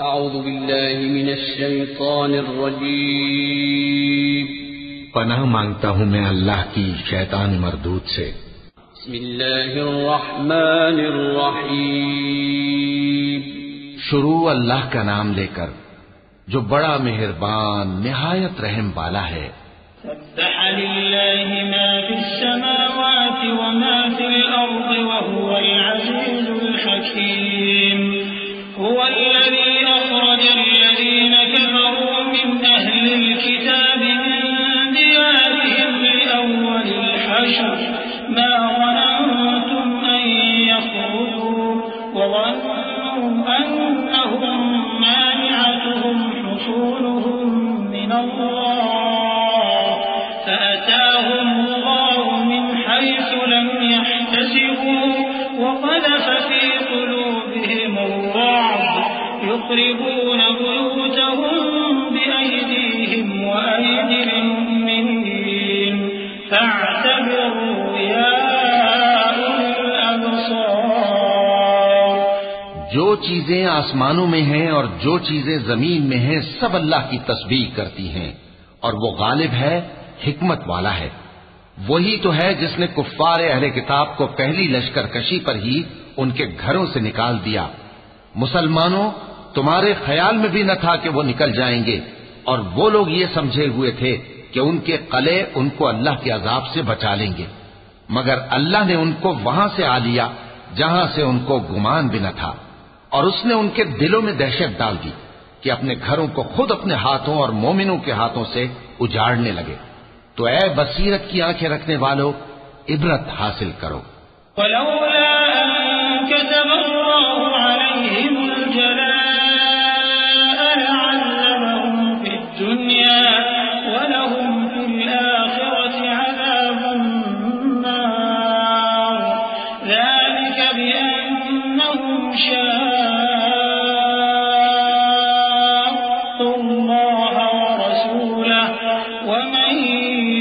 اعوذ باللہ من الشیطان الرجیم پناہ مانگتا ہوں میں اللہ کی شیطان مردود سے۔ بسم اللہ الرحمن الرحیم شروع اللہ کا نام لے کر جو بڑا مہربان نہایت رحم والا ہے۔ سبح للہ ما فی السماوات وما فی الارض وهو العزیز الحکیم۔ هو الذي أخرج الذين كفروا من أهل الكتاب من ديارهم لأول الحشر ما ظننتم أن يخرجوا وظنوا أنهم مانعتهم حصولهم من الله فأتاهم الله من حيث لم يحتسبوا وقذف في قلوبهم الرعب يخربون بيوتهم بأيديهم وأيدي المؤمنين فاعتبروا يا أولي الأبصار۔ جو چیزیں آسمانوں میں ہیں اور جو چیزیں زمین میں ہیں سب اللہ کی تسبیح کرتی ہیں، اور وہ غالب ہے، حکمت والا ہے۔ وہی تو ہے جس نے کفار اہل کتاب کو پہلی لشکر کشی پر ہی ان کے گھروں سے نکال دیا۔ مسلمانوں، تمہارے خیال میں بھی نہ تھا کہ وہ نکل جائیں گے، اور وہ لوگ یہ سمجھے ہوئے تھے کہ ان کے قلعے ان کو اللہ کے عذاب سے بچا لیں گے، مگر اللہ نے ان کو وہاں سے آ لیا جہاں سے ان کو گمان بھی نہ تھا، اور اس نے ان کے دلوں میں دہشت ڈال دی کہ اپنے گھروں کو خود اپنے ہاتھوں اور مومنوں کے ہاتھوں سے اجاڑنے لگے۔ تو اے بصیرت کی آنکھیں رکھنے والو، عبرت حاصل کرو۔ ولولا أن كتب الله عليهم الجلاء لعذبهم في الدنيا ولهم في الآخرة عذاب النار ذلك بأنهم شاقوا الله ورسوله ومن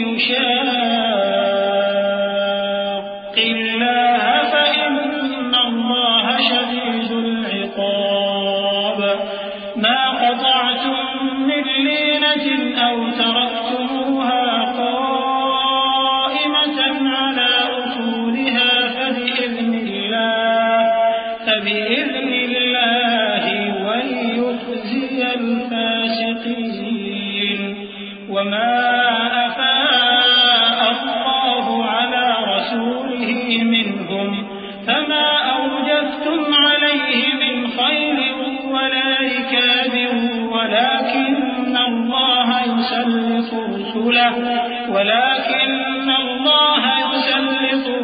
يشاق الله فإن الله شديد العقاب ما قطعتم من لينة أو تركتموها قائمة على أصولها فبإذن الله وليخزي الفاسقين وما أفاء الله على رسوله منهم فما أوجفتم عليه من خيل ولا ركاب ولكن الله يسلط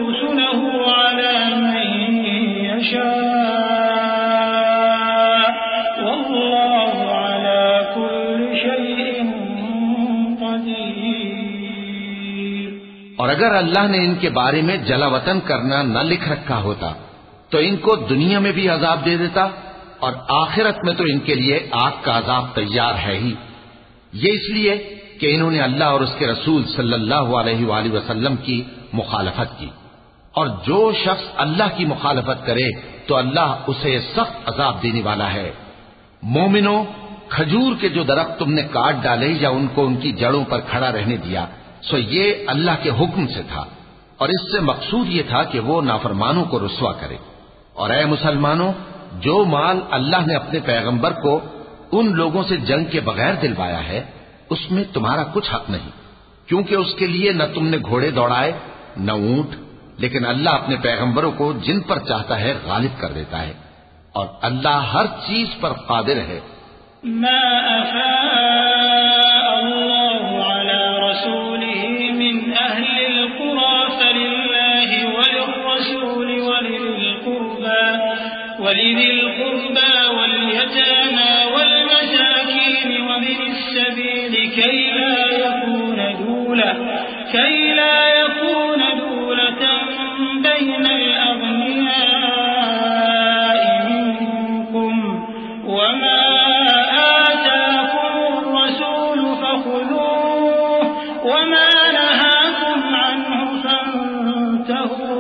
رسله على من يشاء والله على كل شيء قدير۔ اور اگر اللہ نے ان کے بارے میں جلا وطن کرنا نہ لکھ رکھا ہوتا تو ان کو دنیا میں بھی عذاب دے دیتا، اور آخرت میں تو ان کے لیے آگ کا عذاب تیار ہے ہی۔ یہ اس لیے کہ انہوں نے اللہ اور اس کے رسول صلی اللہ علیہ وآلہ وسلم کی مخالفت کی، اور جو شخص اللہ کی مخالفت کرے تو اللہ اسے سخت عذاب دینے والا ہے۔ مومنوں، کھجور کے جو درخت تم نے کاٹ ڈالے یا ان کو ان کی جڑوں پر کھڑا رہنے دیا، سو یہ اللہ کے حکم سے تھا، اور اس سے مقصود یہ تھا کہ وہ نافرمانوں کو رسوا کرے۔ اور اے مسلمانوں، جو مال اللہ نے اپنے پیغمبر کو ان لوگوں سے جنگ کے بغیر دلوایا ہے اس میں تمہارا کچھ حق نہیں، کیونکہ اس کے لیے نہ تم نے گھوڑے دوڑائے نہ اونٹ، لیکن اللہ اپنے پیغمبروں کو جن پر چاہتا ہے غالب کر دیتا ہے، اور اللہ ہر چیز پر قادر ہے۔ ما أفاء الله على رسوله من أهل القرى فلله وللرسول ولذي القربى واليتامى والمساكين ومن السبيل كي لا يكون دولة بين الأغنياء منكم وما آتاكم الرسول فخذوه وما نهاكم عنه فانتهوا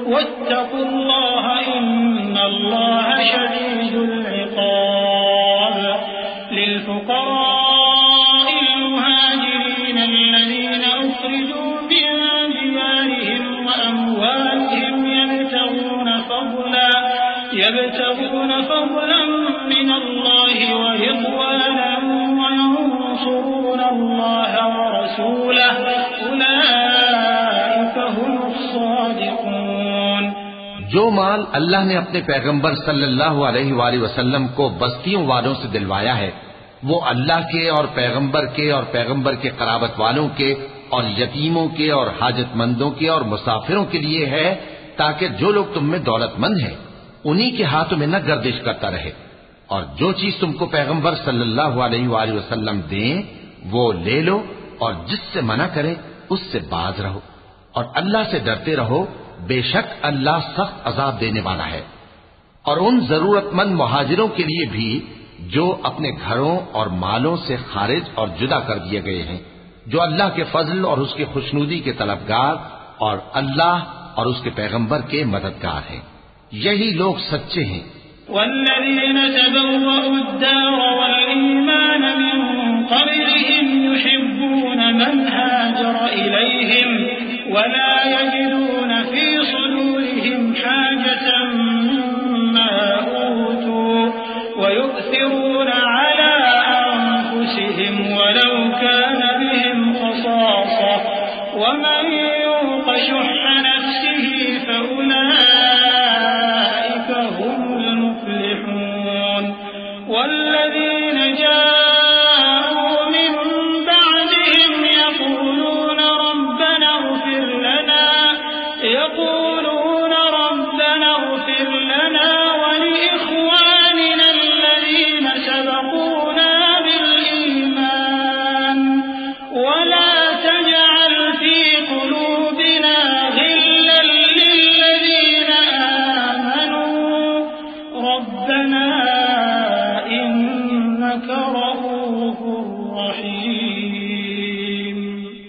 واتقوا الله إن الله شديد العقاب۔ للفقراء المهاجرين الذين أخرجوا من ديارهم وأموالهم يبتغون فضلا من الله ورضوانا وينصرون الله ورسوله أولئك هم الصادقون۔ جو مال اللہ نے اپنے پیغمبر صلی اللہ علیہ وآلہ وسلم کو بستیوں والوں سے دلوایا ہے وہ اللہ کے اور پیغمبر کے قرابت والوں کے اور یتیموں کے اور حاجت مندوں کے اور مسافروں کے لیے ہے تاکہ جو لوگ تم میں دولت مند ہیں انہی کے ہاتھوں میں نہ گردش کرتا رہے، اور جو چیز تم کو پیغمبر صلی اللہ علیہ وآلہ وسلم دیں وہ لے لو، اور جس سے منع کرے اس سے باز رہو، اور اللہ سے ڈرتے رہو، بے شک اللہ سخت عذاب دینے والا ہے۔ اور ان ضرورت مند مہاجروں کے لیے بھی جو اپنے گھروں اور مالوں سے خارج اور جدا کر دیے گئے ہیں، جو اللہ کے فضل اور اس کی خوشنودی کے طلبگار اور اللہ اور اس کے پیغمبر کے مددگار ہیں، یہی لوگ سچے ہیں۔ والذين تبوأوا الدار والإيمان من قبلهم يحبون من هاجر إليهم ولا يجدون في صدورهم حاجة مما أوتوا ويؤثرون على أنفسهم ولو كان بهم خصاصة ومن يوق شح نفسه فأولئك هم المفلحون۔ والذين جاءوا من بعدهم يقولون ربنا اغفر لنا ولإخواننا الذين سبقونا بالإيمان ولا تجعل في قلوبنا غلا للذين آمنوا ربنا إنك رؤوف رحيم۔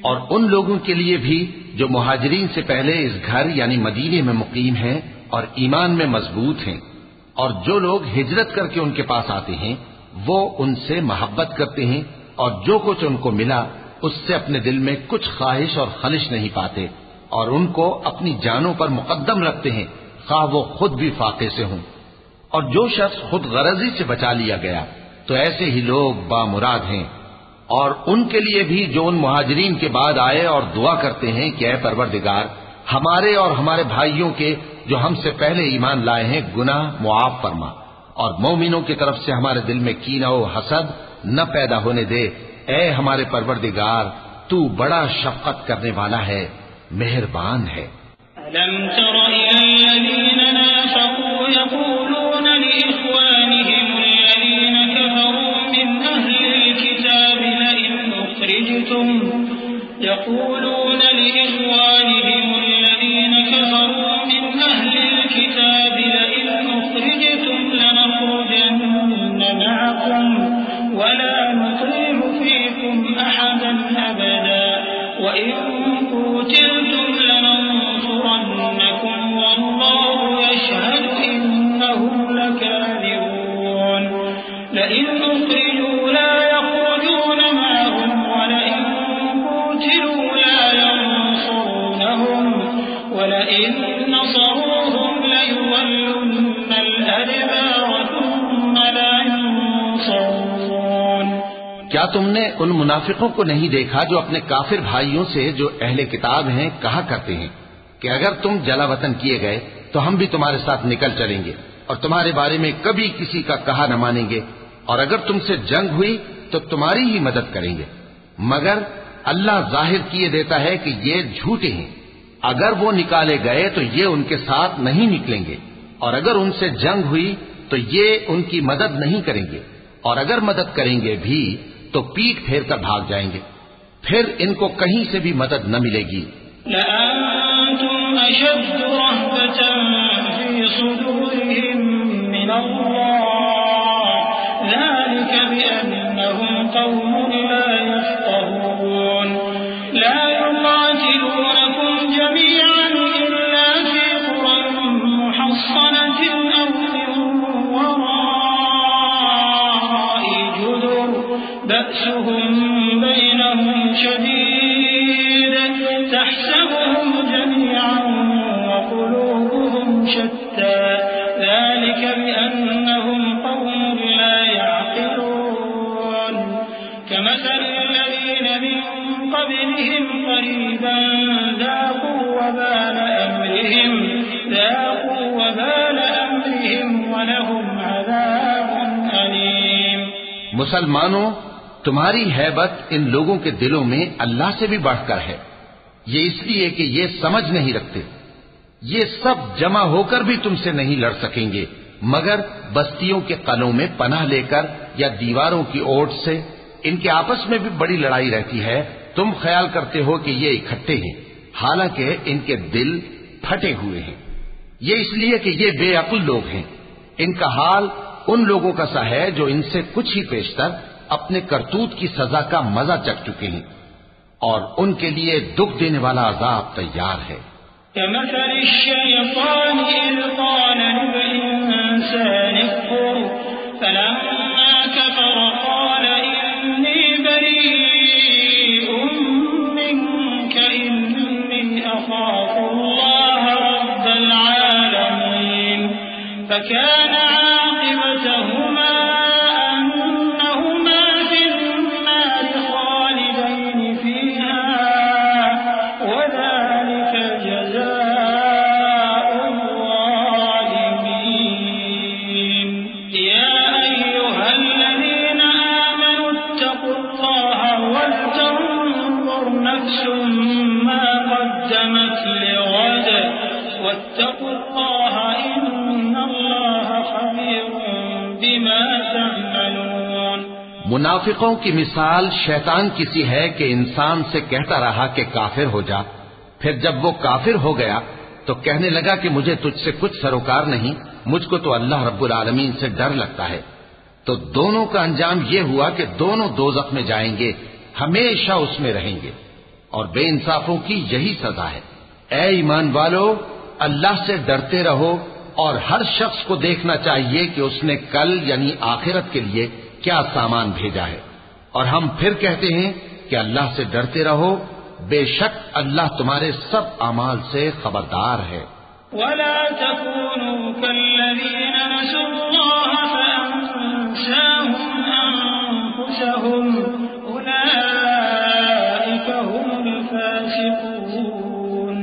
اور ان لوگوں کے لیے بھی جو مہاجرین سے پہلے اس گھر یعنی مدینے میں مقیم ہیں اور ایمان میں مضبوط ہیں، اور جو لوگ ہجرت کر کے ان کے پاس آتے ہیں وہ ان سے محبت کرتے ہیں، اور جو کچھ ان کو ملا اس سے اپنے دل میں کچھ خواہش اور خلش نہیں پاتے، اور ان کو اپنی جانوں پر مقدم رکھتے ہیں خواہ وہ خود بھی فاقے سے ہوں۔ اور جو شخص خود غرضی سے بچا لیا گیا تو ایسے ہی لوگ بامراد ہیں۔ اور ان کے لیے بھی جو ان مہاجرین کے بعد آئے اور دعا کرتے ہیں کہ اے پروردگار ہمارے اور ہمارے بھائیوں کے جو ہم سے پہلے ایمان لائے ہیں گناہ معاف فرما، اور مومنوں کی طرف سے ہمارے دل میں کینہ و حسد نہ پیدا ہونے دے، اے ہمارے پروردگار تو بڑا شفقت کرنے والا ہے، مہربان ہے۔ ألم تر إلى الذين نافقوا يقولون لإخوانهم الذين كفروا من أهل الكتاب لئن أخرجتم لنخرجن معكم ولا نطيع فيكم أحدا أبدا وإن قتلتم لننصرنكم والله يشهد إنهم لكاذبون لئن أخرجوا لا يخرجون معهم ولئن قتلوا لا ينصرونهم ولئن نصروهم ليولن الأدبار ثم لا ينصرون۔ کیا تم نے ان منافقوں کو نہیں دیکھا جو اپنے کافر بھائیوں سے جو اہل کتاب ہیں کہا کرتے ہیں کہ اگر تم جلا وطن کیے گئے تو ہم بھی تمہارے ساتھ نکل چلیں گے اور تمہارے بارے میں کبھی کسی کا کہا نہ مانیں گے، اور اگر تم سے جنگ ہوئی تو تمہاری ہی مدد کریں گے، مگر اللہ ظاہر کیے دیتا ہے کہ یہ جھوٹے ہیں۔ اگر وہ نکالے گئے تو یہ ان کے ساتھ نہیں نکلیں گے، اور اگر ان سے جنگ ہوئی تو یہ ان کی مدد نہیں کریں گے، اور اگر مدد کریں گے بھی تو پیٹ پھیر کر بھاگ جائیں گے، پھر ان کو کہیں سے بھی مدد نہ ملے گی۔ لأنتم أشد رهبة في صدورهم من الله ذلك بأنهم قوم لا يفقهون لا يقاتلونكم جميعا إلا في قرى محصنة أو من وراء جدر بأسهم بينهم شديد تحسبهم جميعا وقلوبهم شتى ذلك بأنهم قوم لا يعقلون كمثل الذين من قبلهم قريبا ذاقوا وبال أمرهم ولهم عذاب أليم. مسلمانوں، تمہاری ہیبت ان لوگوں کے دلوں میں اللہ سے بھی بڑھ کر ہے، یہ اس لیے کہ یہ سمجھ نہیں رکھتے. یہ سب جمع ہو کر بھی تم سے نہیں لڑ سکیں گے مگر بستیوں کے قلعوں میں پناہ لے کر یا دیواروں کی اوٹ سے. ان کے آپس میں بھی بڑی لڑائی رہتی ہے. تم خیال کرتے ہو کہ یہ اکٹھے ہیں، حالانکہ ان کے دل پھٹے ہوئے ہیں. یہ اس لیے کہ یہ بے عقل لوگ ہیں. ان کا حال ان لوگوں کا سا ہے جو ان سے کچھ ہی پیشتر اپنے کرتوت کی سزا کا مزہ چکھ چکے ہیں، اور ان کے لیے دکھ دینے والا عذاب تیار ہے. كمثل الشيطان إذ قال للإنسان اكفر فلما كفر قال إني بريء منك إني أخاف الله رب العالمين فكان عاقبتهما أنهما في النار خالدين فيها وذلك جزاء الظالمين. يا أيها الذين آمنوا اتقوا الله ولتنظر نفس ما قدمت لغد واتقوا الله إن الله خبير بما تعملون. منافقوں کی مثال شیطان کسی ہے کہ انسان سے کہتا رہا کہ کافر ہو جا، پھر جب وہ کافر ہو گیا تو کہنے لگا کہ مجھے تجھ سے کچھ سروکار نہیں، مجھ کو تو اللہ رب العالمین سے ڈر لگتا ہے. تو دونوں کا انجام یہ ہوا کہ دونوں دوزخ میں جائیں گے، ہمیشہ اس میں رہیں گے، اور بے انصافوں کی یہی سزا ہے. اے ایمان والو، اللہ سے ڈرتے رہو، اور ہر شخص کو دیکھنا چاہیے کہ اس نے کل یعنی آخرت کے لیے کیا سامان بھیجا ہے. اور ہم پھر کہتے ہیں کہ اللہ سے ڈرتے رہو، بے شک اللہ تمہارے سب اعمال سے خبردار ہے. ولا تكونوا كالذين نسوا الله فأنساهم أنفسهم أولئك هم الفاسقون.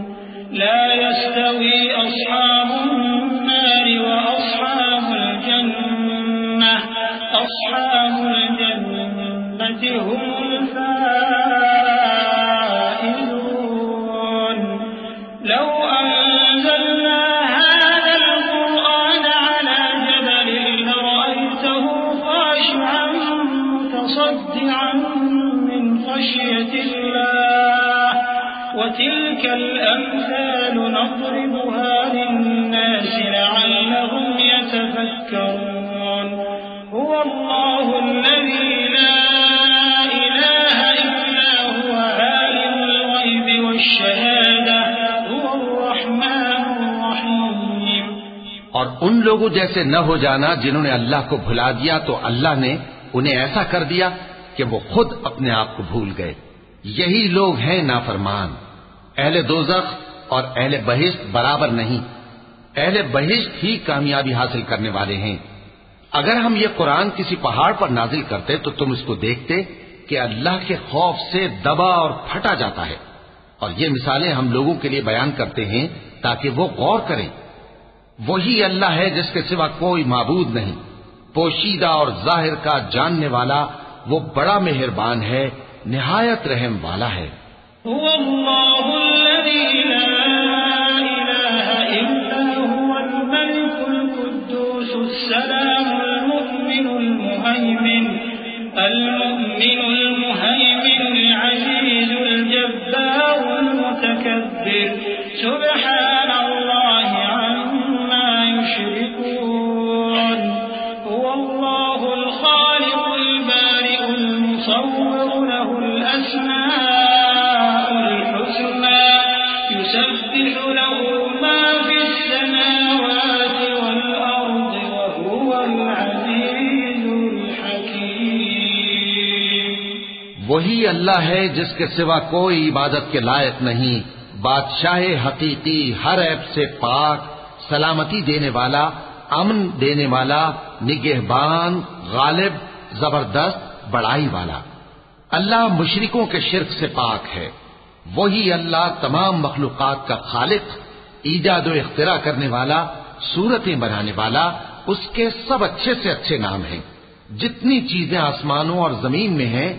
لا يستوي أصحاب النار وأصحاب الجنة أصحاب الجنة هم الفائزون. لو أنزلنا هذا القرآن على جبل لرأيته خاشعا متصدعا من خشية الله وتلك الأمثال نضربها للناس لعلهم يتفكرون. هو الله الذي لا إله إلا هو عالم الغيب والشهادة هو الرحمن الرحيم. اور ان لوگوں جیسے نہ ہو جانا جنہوں نے اللہ کو بھلا دیا تو اللہ نے انہیں ایسا کر دیا کہ وہ خود اپنے آپ کو بھول گئے. یہی لوگ ہیں نافرمان. اہل دوزخ اور اہل بہشت برابر نہیں. اہل بہشت ہی کامیابی حاصل کرنے والے ہیں. اگر ہم یہ قرآن کسی پہاڑ پر نازل کرتے تو تم اس کو دیکھتے کہ اللہ کے خوف سے دبا اور پھٹا جاتا ہے. اور یہ مثالیں ہم لوگوں کے لیے بیان کرتے ہیں تاکہ وہ غور کریں. وہی اللہ ہے جس کے سوا کوئی معبود نہیں، پوشیدہ اور ظاہر کا جاننے والا، وہ بڑا مہربان ہے، نہایت رحم والا ہے. هو الله الذي لا إله إلا هو الملك القدوس السلام المؤمن المهيمن العزيز الجبار المتكبر سبحان الله عما يشركون. هو الله الخالق البارئ المصور له الأسماء الحسنى يسبح له ما في السماوات والأرض وهو العزيز الحكيم. وہی اللہ ہے جس کے سوا کوئی عبادت کے لائق نہیں، بادشاہ حقیقی، ہر عیب سے پاک، سلامتی دینے والا، امن دینے والا، نگہبان، غالب، زبردست، بڑائی والا۔ اللہ مشرکوں کے شرک سے پاک ہے۔ وہی اللہ تمام مخلوقات کا خالق، ایجاد و اختراع کرنے والا، صورتیں بنانے والا، اس کے سب اچھے سے اچھے نام ہیں۔ جتنی چیزیں آسمانوں اور زمین میں ہیں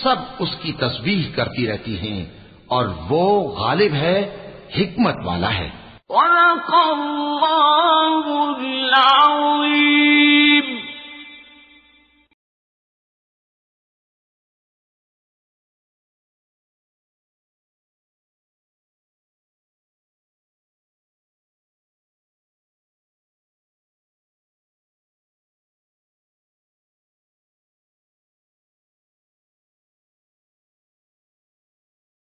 سب اس کی تسبیح کرتی رہتی ہیں، اور وہ غالب ہے، حکمت والا ہے۔ صدق اللہ العظیم۔